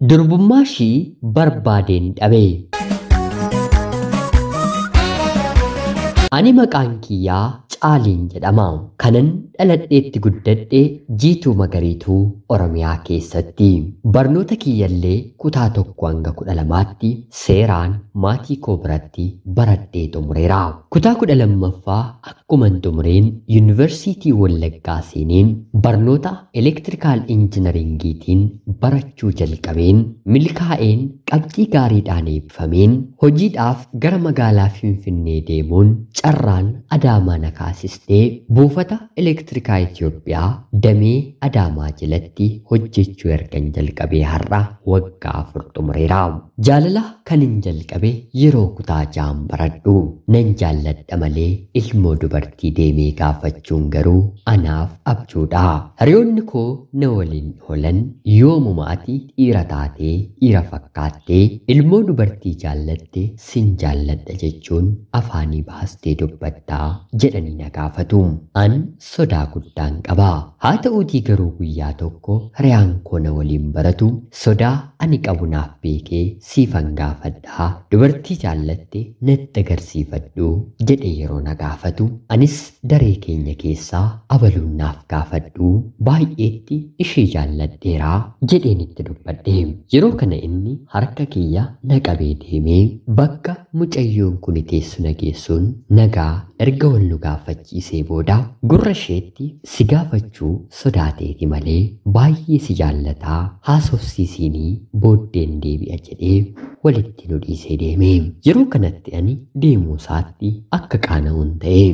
Durbummaashii barbaadeen dhabe. Ani maqaan kiyyaa Caaliin jedhama. Kanan dhaladheetti guddadhe Jiituu Magariituu Oromiyaa keessatti. Barnoota kiyyallee kutaa 1 hanga 12tti seeraan maatii koo biratti baradhee xumureera. Kutaa 12ffaa akkuman xumureen Yuunivarsiitii Wallaggaa seeneen barnoota elektirikaal injinaringiitiin barachuu jalqabeen milkaa'een qabxii gaariidhaan eebbifameen hojiidhaaf gara magaalaa Finfinnee deemuun carraan Adaamaa na kaasistee buufata elektirikaa Itoophiyaa damee Adaamaa jalatti hojjechuu ergan jalqabee har'a waggaa 4 xumureera. Jaalala kanin jalqabe yeroo kutaa 6 baradhu nan jaalladha malee ilmoo dubartii deemee gaafachuun garuu anaaf abjuudha. Hiriyoonni koo na waliin oolan yoomuma ati dhiira taatee dhiira fakkaattee ilmoo dubartii jaallatte sin jaalladha jechuun afaanii baastee dubbattaa jedhanii na gaafatu. An sodaa guddaan qaba. Haa ta'uutii garuu guyyaa tokko hiriyaan koo na waliin baratu sodaa ani qabu naaf beekee siifan gaafadhaa dubartii jaallatte natti agarsiifadhu jedhe yeroo na gaafatu anis daree keenya keessaa abaluun naaf gaafadhu baay'eetti ishee jaalladheeraa jedheen itti dubbadhe. Yeroo kana inni harka kiyya na qabee deemee bakka mucayyoon kun teessu na geessuun nagaa erga wal nu gaafachiisee booda gurra isheetti si gaafachuu sodaateeti malee baay'ee si jaallataa haasofsiisinii booddeen deebi'a jedhee walitti nu dhiisee deeme. Yeroo kanatti ani deemuu isaatti akka qaana'uun ta'e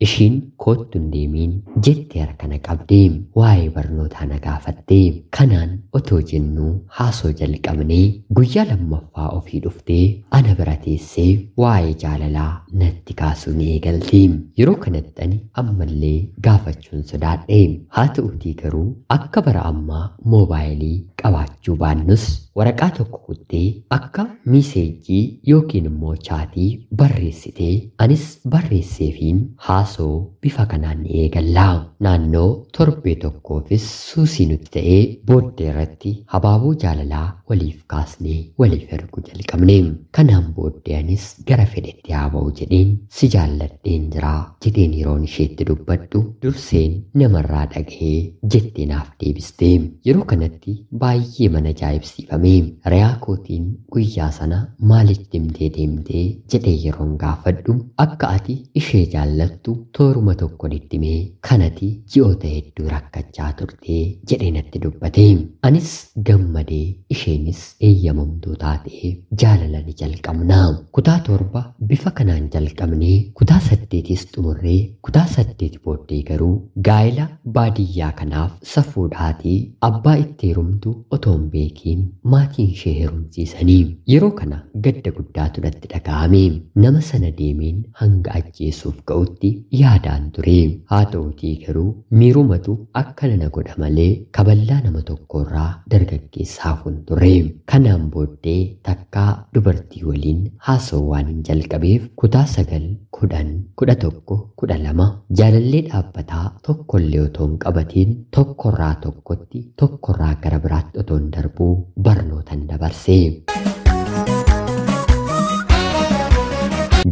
ishiin koottu hin deemiin jettee harka na qabdee waa'ee barnootaa na gaafatte. Kanaan otoo jennuu haasoo jalqabnee guyyaa lammaffaa ofii dhuftee ana bira teessee waa'ee jaalalaa natti kaasuu ni eegalte. Yeroo kanatti ani ammallee gaafachuun sodaadhe. Haa ta'uutii garuu akka bara ammaa moobaayilii qabaachuu baannus waraqaa tokko kuttee akka miiseejii yookiin immoo chaatii barreessitee anis barreesseefiin haasoo bifa kanaan ni eegalla. Naannoo torbee tokkoofis suusii nutti ta'ee booddee irratti habaaboo jaalalaa waliif kaasnee waliif erguu jalqabne. Kanaan booddee anis gara fedhetti haa ba'u jedheen si jaalladheen jira jedheen yeroon isheetti dubbadhu durseen namarraa dhagahee jettee naaf deebiste. Yeroo kanatti baay'ee mana ajaa'ibsiifame. Hiriyaa kootiin guyyaa sana maalitti himtee deemtee jedhee yeroon gaafadhu akka ati ishee jaallattu tooruma tokkoon itti himee kanati ji'oota hedduu rakkachaa turte jedhee natti dubbate. Anis gammadee isheenis eeyyamamtuu taatee jaalala ni jalqabna. Kutaa 7 bifa kanaan jalqabnee kutaa 8 xumurree kutaa 8 booddee garuu gaa'ela baadiyyaa kanaaf safuudhaatii abbaa itti heerumtu otoo hin beekiin maatiin ishee heerumsiisanii. Yeroo kana gadda guddaatu natti dhaga'ame. Nama sana deemeen hanga ajjeesuuf ga'utti yaadaan ture. Haa ta'uutii garuu miirumatu akkana na godha malee kaballaa nama tokkorraa dargaggeessaaf hin turre. Kanaan booddee takkaa dubartii waliin haasoo waan hin jalqabeef kutaa 9, 10, 11, 12 jaalallee dhaabbataa tokkollee otoo hin qabatiin tokkorraa tokkotti tokkorraa gara biraatti otoo hin darbuu barnootan dabarse.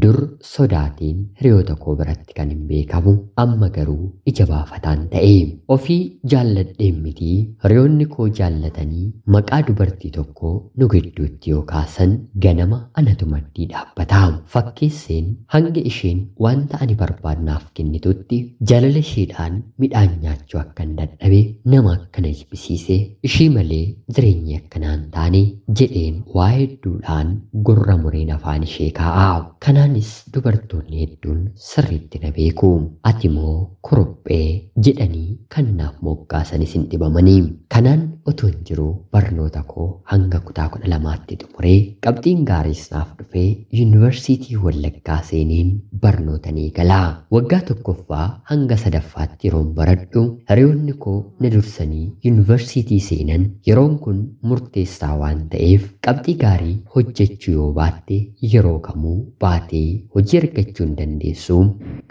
Dur sodaatiin hiriyoota koo biratti kan hin beekamu amma garuu ija baafataan ta'e. Ofii jaalladheen mitii hiriyoonni koo jaallatanii maqaa dubartii tokko nu gidduutti yoo kaasan ganama anatu maddii dhaabbata. Fakkeesseen hanga isheen wanta ani barbaadnaaf kennitutti jaalala isheedhaan midhaan nyaachuu akka hin dadhabe nama akkana jibbisiise ishii malee jireenyi akkanaan taane jedheen waa hedduudhaan gurra mureen afaan ishee kaa'a. Kanaanis dubartoonni hedduun sirriitti na beeku. Ati moo kuruphee jedhanii kan naaf moggaasanis hin dhibamanii. Kanaan otoo hin jiru barnoota koo hanga kutaa 12tti xumuree qabxiin gaariis naaf dhufee Yuunivarsiitii Wallaggaa seeneen barnoota ni eegala. Waggaa 1ffaa hanga 3ffaatti yeroon baradhu hiriyoonni koo na dursanii Yuunivarsiitii seenan. Yeroon kun murteessaa waan ta'eef qabxii gaarii hojjechuu yoo baatte yeroo kamuu baatee hojii hojii argachuu hin dandeessu.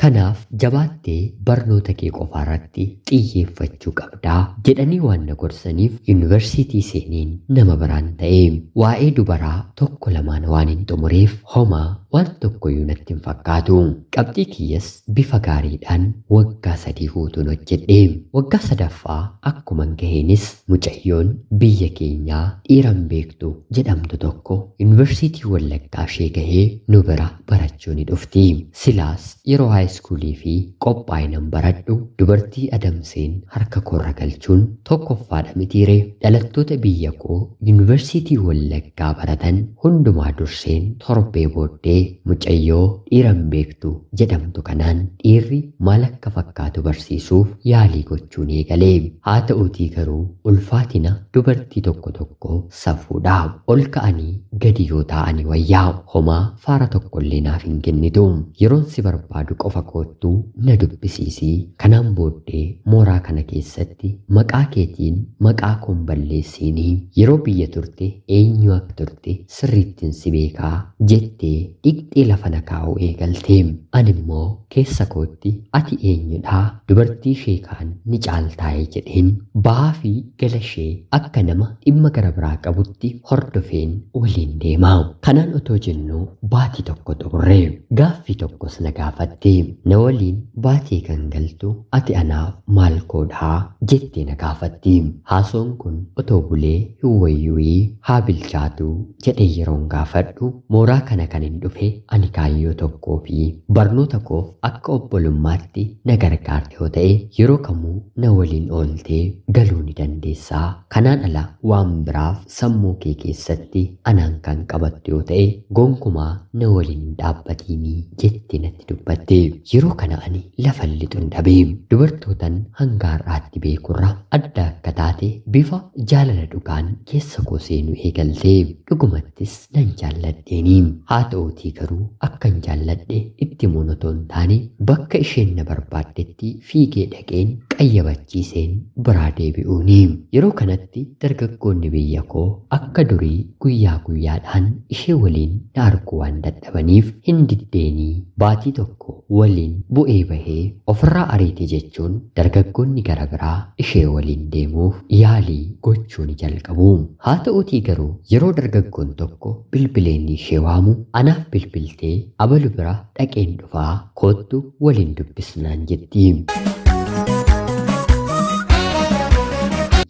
Kanaaf jabaattee barnoota kee qofa irratti xiyyeeffachuu qabdaa jedhanii waan na gorsaniif yuunivarsiitii seeneen nama biraan ta'e. Waa'ee dubaraa tokko lamaan waan hin xumureef homaa waan tokkoyyuu natti hin fakkaatu. Qabxii kiyyas bifa gaariidhaan waggaa 3 guutuun hojjedhe. Waggaa 3ffaa akkuman gaheenis mucayyoon biyya keenyaa dhiiran beektu jedhamtu tokko yuunivarsiitii Wallaggaa ishee gahee nu bira barachuu ni dhufti. Silaas yeroo haayiskuulii fi qophaa'inan baradhu dubartii adamseen harka koorra galchuun tokkoffaadha mitiire. Dhalattoota biyya koo yuunivarsiitii Wallaggaa baratan hundumaa durseen torbee booddee mucayyoo dhiiran beektu jedhamtu kanaan dhiirri maal akka fakkaatu barsiisuuf yaalii gochuun eegalee. Haa ta'uutii garuu ulfaatina dubartii tokko safuudha. Ol ka'anii gadi yoo taa'anii wayyaa homaa faara tokkollee naaf hin kennitu. Yeroon si barbaadu qofa koottuu na dubbisiisii. Kanaan booddee mooraa kana keessatti maqaa keetiin maqaa koon balleessiinii. Yeroo biyya turte eenyu akka turte sirriittiin si beekaa jettee dhiqxee lafa na kaa'uu eegaltee. Ani immoo keessa kootti ati eenyudhaa dubartii ishee kaan ni caaltaa'ee jedheen ba'aa fi gala ishee akka nama dhimma gara biraa qabutti hordofeen waliin deemaa. Kanaan otoo jennuu baatii tokko xumurre. Gaaffii tokkos na gaafatte. Na waliin baatii kan galtu ati anaaf maal koodhaa jettee na gaafatti. Haasoon kun otoo bulee hin wayyuuyii haa bilchaatu jedhee yeroon gaafadhu mooraa kana kan hin dhufe ani kaayyoo tokkoo fi barnoota koof akka obbolummaatti na gargaarte yoo ta'e yeroo kamuu na waliin ooltee galuu ni dandeessaa. Kanaan ala waan biraaf sammuu kee keessatti anaan kan qabattu yoo ta'e gonkumaa na waliin hin dhaabbatiinii jettee natti dubbatte. Yeroo kana ani lafan lixuun dhabee dubartootan hanga har'aatti beekurra adda akka taate bifa jaalala dhugaan keessa koo seenuu eegaltee. Dhugumattis nan jaalladheeni. Haa ta'uutii garuu akkan jaalladhe itti monotoon taane bakka isheen na barbaaddetti fiigee dhaqeen qayyabachiiseen biraa deebi'uuni. Yeroo kanatti dargaggoonni biyya koo akka durii guyyaa guyyaadhaan ishee waliin na arguu waan dadhabaniif hin diddeenii. Baatii tokko waliin bu'ee bahee ofirraa ariite jechuun dargaggoonni gara biraa ishee waliin deemuuf yaalii gochuu ni jalqabu. Haa ta'uutii garuu yeroo dargaggoon tokko bilbileenni ishee waamu anaaf bilbiltee abalu bira dhaqeen dhufaa koottu waliin dubbisnaan jetti.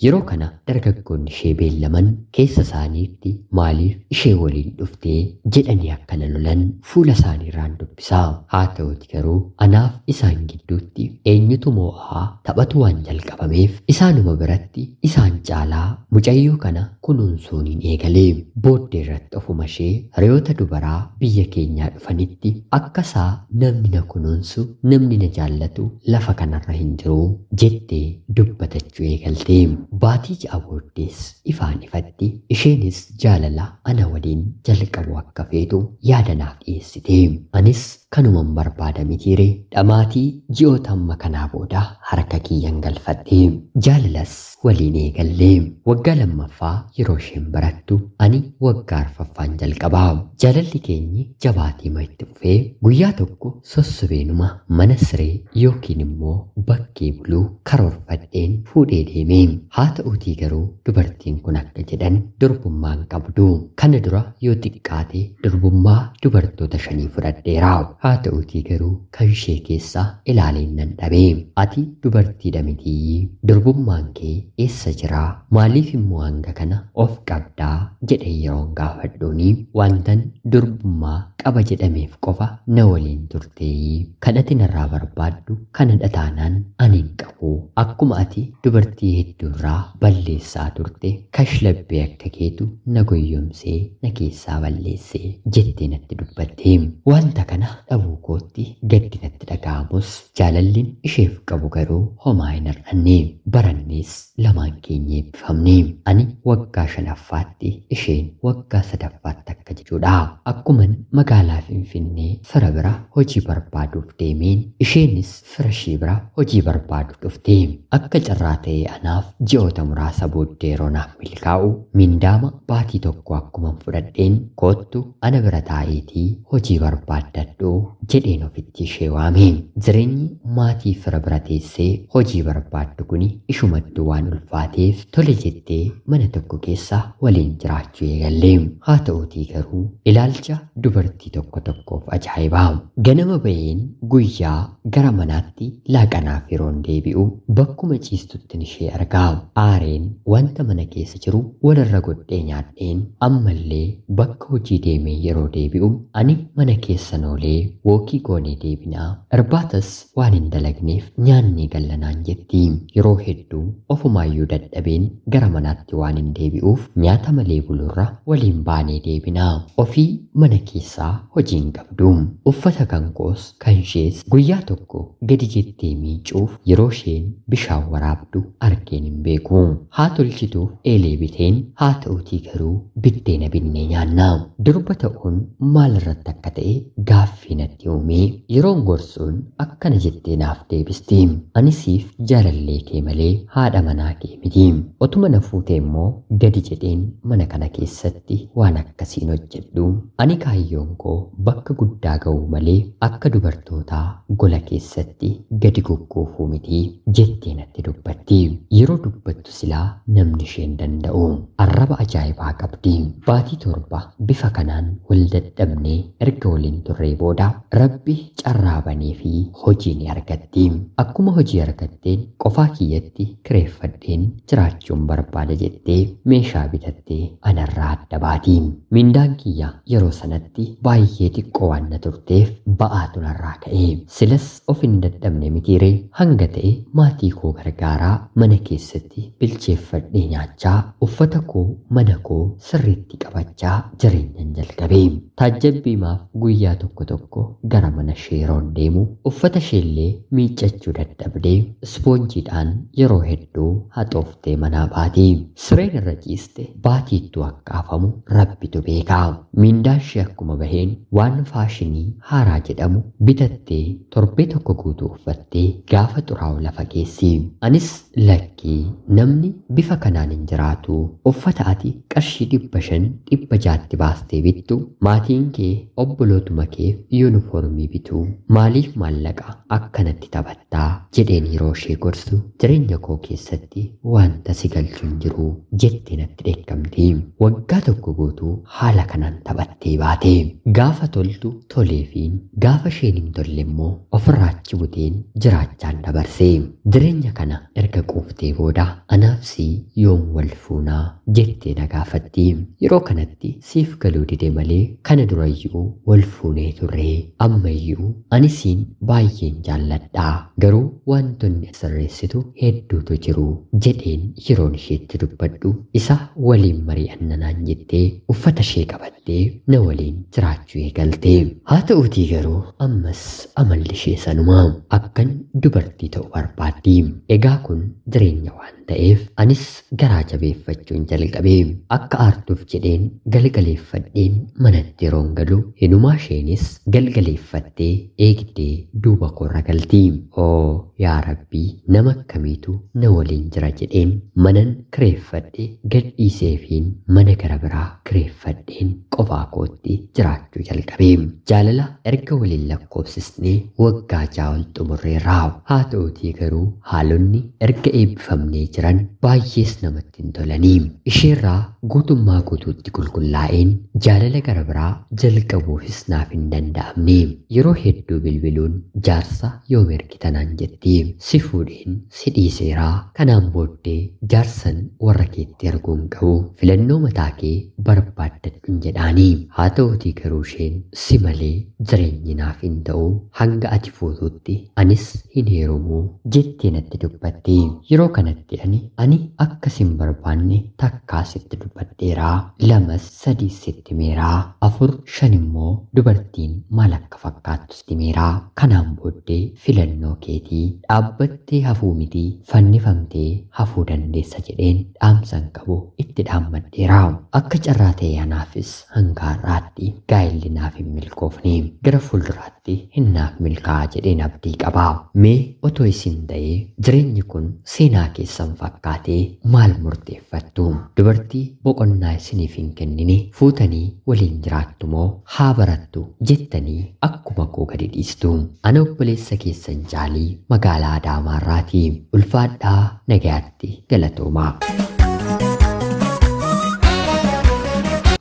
Yeroo kana dargaggoonni ishee beellaman keessa isaaniitti maaliif ishee waliin dhuftee jedhanii akkana lolan fuula isaaniirraan dubbisaa. Haa ta'uuti garuu anaaf isaan gidduutti eenyutu moo'aa taphatu waan jalqabameef isaanuma biratti isaan caalaa mucayyoo kana kunuunsuuniin eegalee. Booddee irratti ofuma ishee hiriyoota dubaraa biyya keenyaa dhufanitti akkasaa namni na kunuunsu namni na jaallatu lafa kanarra hin jiru jettee dubbatachuu eegaltee. Baatii ja'a booddees ifaan ifatti isheenis jaalala ana waliin jalqabu akka feetu yaada naaf dhiyeessite. Anis kanuman barbaada mitiire dhamaatii ji'oota amma kanaa booda harka kiyyan galfadhe. Jaalalas waliin eegallee. Waggaa lammaffaa yeroo isheen barattu ani waggaa arfaffaan jalqabaa. Jaalalli keenyi jabaatii itti fufee guyyaa tokko sossubeenuma mana siree yookiin immoo bakkee buluu karoorfadheen fuudhee deeme. Haa ta'uutii garuu dubartiin kun akka jedhan durbummaan qabdu. Kana dura yoo xiqqaate durbummaa dubartoota 5 fudhadheera. Haa ta'uutii garuu kan ishee keessaa ilaaleen nan dhabe. Ati dubartiidha mitii durbummaan kee eessa jira? Maaliif immoo hanga kana of qabdaa jedhee yeroon gaafadhuuni wantan durbummaa qaba jedhameef qofa na waliin turtee kan ati narraa barbaaddu kana dhataanaan ani hin qabu. Akkuma ati dubartii hedduurraa balleessaa turte kashlabbee akka keetu na goyyomsee na keessaa balleessee jettee natti dubbatte. Wanta kana dhabuu kootti gaddi natti dhaga'amus jaalallin isheef qabu garuu homaa hin hir'anne. Barannees lamaan keenya eebbifamne. Ani waggaa 5ffaatti isheen waggaa 3ffaatti akka jechuudha. Akkuman magaalaa Finfinnee fira bira hojii barbaaduuf deemeen isheenis fira ishee bira hojii barbaadu dhufte. Akka carraa ta'ee anaaf ji'oota muraasa booddee yeroo naaf milkaa'u mindaama baatii tokko akkuman fudhadheen koottu ana bira taa'eetii hojii barbaaddadhu jedheen ofitti ishee waame. Jireenyi maatii fira bira teessee hojii barbaaddu kuni ishumattuu waan ulfaateef tole jettee mana tokko keessa waliin jiraachuu eegalle. Haa ta'uutii garuu ilaalcha dubartii tokko tokkoof ajaa'ibaa. Ganama baheen guyyaa gara manaatti laaqanaaf yeroon deebi'u bakkuma ciistutti ishee argaa. Aareen wanta mana keessa jiru walirra godhee nyaadheen ammallee bakka hojii deemee yeroo deebi'u ani mana keessa oolee wookii goonee deebinaa irbaatas waan hin dalagneef nyaannee gallanaan jetti. Yeroo hedduu ofumaayyuu dadhabeen gara manaatti waan hin deebi'uuf nyaata malee bulurra waliin baanee deebinaa. Ofii mana keessaa hojiin qabdu. Uffata kan koos kan ishees guyyaa tokko gadi jettee miicuuf yeroo isheen bishaan waraabdu argeen hin beeku. Haa tolchituuf eelee biteen haa ta'uutii garuu biddeena binnee nyaannaa. Durba ta'uun maalirratti akka ta'e gaaffii natti uumee yeroon gorsuun akkana jettee naaf deebisti. Ani siif jaalallee kee malee haadha manaa kee miti. Otuma na fuutee immoo gadi jedheen mana kana keessatti waan akkasiin hojjedhu. Ani kaayyoon koo bakka guddaa ga'uu malee akka dubartootaa gola keessatti gadi goggoofuu miti jettee natti dubbatti. Yeroo dubbattu silaa namni isheen danda'u. Arraba ajaa'ibaa qabdi. Baatii 7 bifa kanaan wal dadhabnee erga waliin turree booda Rabbi carraa banee fi hojii ni argatti. Akkuma hojii argatteen qofaa kiyyatti kireeffadheen jiraachuun barbaada jettee meeshaa bitattee anarraa adda baati. Mindaan kiyya yeroo sanatti baay'ee xiqqoo waan na turteef ba'aatu narraa ka'e. Silas of hin dadhabne mitiiree hanga ta'e maatii koo gargaaraa mana keessatti bilcheeffadhee nyaachaa uffata koo mana koo sirriitti qabachaa jireenyan jalqabe. Taajjabbiimaaf guyyaa tokko tokko gara mana ishee yeroon deemu uffata isheellee miiccachuu dadhabdee ispoonjiidhaan yeroo hedduu haxooftee manaa baati. Sireen irra ciiste baatiittuu akkaafamu Rabbitu beeka. Mindaan ishee akkuma baheen waan faashinii haaraa jedhamu bitattee torbee tokko guutuu uffattee gaafa xuraa'u lafa keessi. Anis lakkii namni bifa kanaan hin jiraatu. Uffata ati qarshii 500-600 baastee bittu maatiin kee obbolootuma keef yuunifoormii bitu maaliif maallaqa akkanatti taphattaa jedheen yeroo ishee gorsu jireenya koo keessatti wanta si galchu hin jiru jettee natti dheekkamti. Waggaa tokko guutuu haala kanaan taphattee baate. Gaafa toltu toleefiin gaafa isheen hin tolle immoo ofirraachi buteen jiraachaan dabarse. Jireenya kana erga quuftee booda anaafsi yoom wal fuunaa jettee na gaafatti. Yeroo kanatti siif galuu dide malee kana durayyuu wal fuunee turre. Ammayyuu ani siin baay'een jaalladhaa garuu wantoonni sirreessitu hedduutu jiru jedheen yeroon isheetti dubbadhu isa waliin mari'annanaan jettee uffata ishee qabattee na waliin jiraachuu eegalte. Haa ta'uutii garuu ammas amalli ishee sanuma akkan dubartii ta'u barbaaddi. Egaa kun jireenya waan ta'eef anis garaa jabeeffachuun jalqabe. Akka aartuuf jedheen galgaleeffadheen manatti yeroon galu hinumaa isheenis galgaleeffattee eegdee duuba koorra galti. Oo yaa Rabbii nama akkamiitu na waliin jira jedheen manan kireeffadhe gadhiiseefiin mana gara biraa kireeffadheen qofaa kootti jiraachuu jalqabe. Jaalala erga waliin lakkoofsisnee waggaa 6 ol xumurreerra. Haa ta'uutii garuu haalonni erga eebbifamnee jiran baay'ees namatti hin tolanii. Isheerraa guutummaa guutuutti qulqullaa'een jaalala gara biraa jalqabuufis naaf hin danda'amne. Yeroo hedduu bilbiluun jaarsa yoom ergitanaan jetti. Si fuudheen si dhiiseeraa kanaan booddee jaarsan warra keetti arguun qabu filannoo mataa kee barbaaddadhuun jedhaanii. Haa ta'uutii garuu isheen si malee jireenyi naaf hin ta'u hanga ati fuutuutti anis hin heerumuu jettee natti dubbatti. Yeroo kanatti ani akkasin barbaanne takkaa sitti dubbadheeraa 2-3 sitti meeraa 4-5 immoo dubartiin maal akka fakkaattus timeeraa. Kanaan booddee filannoo keetii dhaabbattee hafuu miti fannifamtee hafuu dandeessa jedheen dhaamsan qabu itti dhaammadheeraa. Akka carraa ta'e anaafis hanga har'aatti gaa'elli naaf hin milkoofne. gara fuulduraatti hinnaaf milkaa'aa jedheen abdii qaba. Mee otoo isin ta'ee jireenyi kun seenaa keessan fakkaatee maal murteeffattu? Dubartii boqonnaa isiniif hin kennine fuutanii waliin jiraattu moo haa barattu jettanii akkuma koo gadi dhiistu? Ana obboleessa keessan Caalii magaalaa Adaamaarraati. Ulfaadhaa nagayaatti galatoomaa.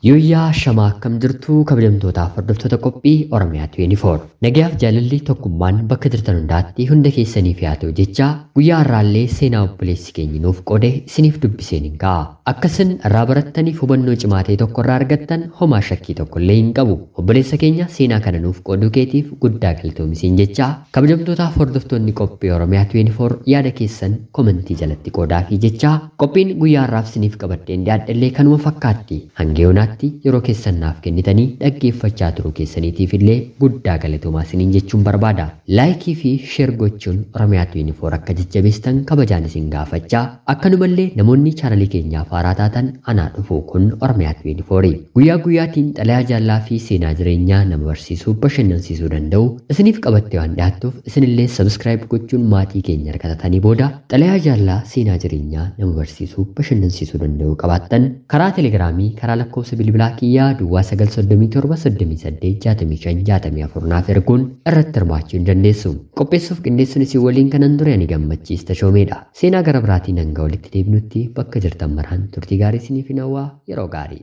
Yooyyaa shamaa akkam jirtu kabajamtootaaf hordoftoota qophii Oromiyaa 24. Nagayaaf jaalalli tokkummaan bakka jirtan hundaatti hunda keessaniif haa ta'u jecha guyyaa har'aallee seenaa obboleessi keenya nuuf qoode isiniif dubbiseen hin ka'a. Akkasin irraa barattaniif hubannoo cimaa ta'e tokko irraa argattan homaa shakkii tokkollee hin qabu. Obboleessa keenya seenaa kana nuuf qooduu keetiif guddaa galatoomisiin jecha kabajamtootaaf hordoftoonni qophii Oromiyaa 24 yaada keessan komentii jalatti qoodaafii jecha qophiin guyyaa har'aaf isiniif qabadheen dhiyaadhellee kanuma fakkaatti. Hanga yeroo keessan naaf kennitanii dhaggeeffachaa turuu keessaniitiif illee guddaa galatoomaa isiniin jechuun barbaada. Laayikii fi sheer gochuun Oromiyaa 24 akka jajjabeessan kabajaan isin gaafachaa. Akkanumallee namoonni chaanalii keenyaaf haaraa taatan anaa dhufu kun Oromiyaa 24 guyyaa guyyaatiin xalayaa jaallaa fi seenaa jireenyaa nama barsiisuu bashannansiisuu danda'u isiniif qabattee waan dhiyaattuuf isinillee sabskiraayib gochuun maatii keenya hirkatatanii booda xalayaa jaallaa seenaa jireenyaa nama barsiisuu bashannansiisuu danda'u qabaattan karaa telegiraamii karaa lakkoofsa bilbilaa kiyyaa duwwaa 937 naaf erguun irratti hirmaachuu dandeessu. Qopheessuuf qindeessuun isin waliin kanan ture ani gammachiista shoomeedha. Seenaa gara biraatiin hanga walitti deebinutti bakka jirtan maraan turtii gaarii isiniif hawwaa yeroo gaarii.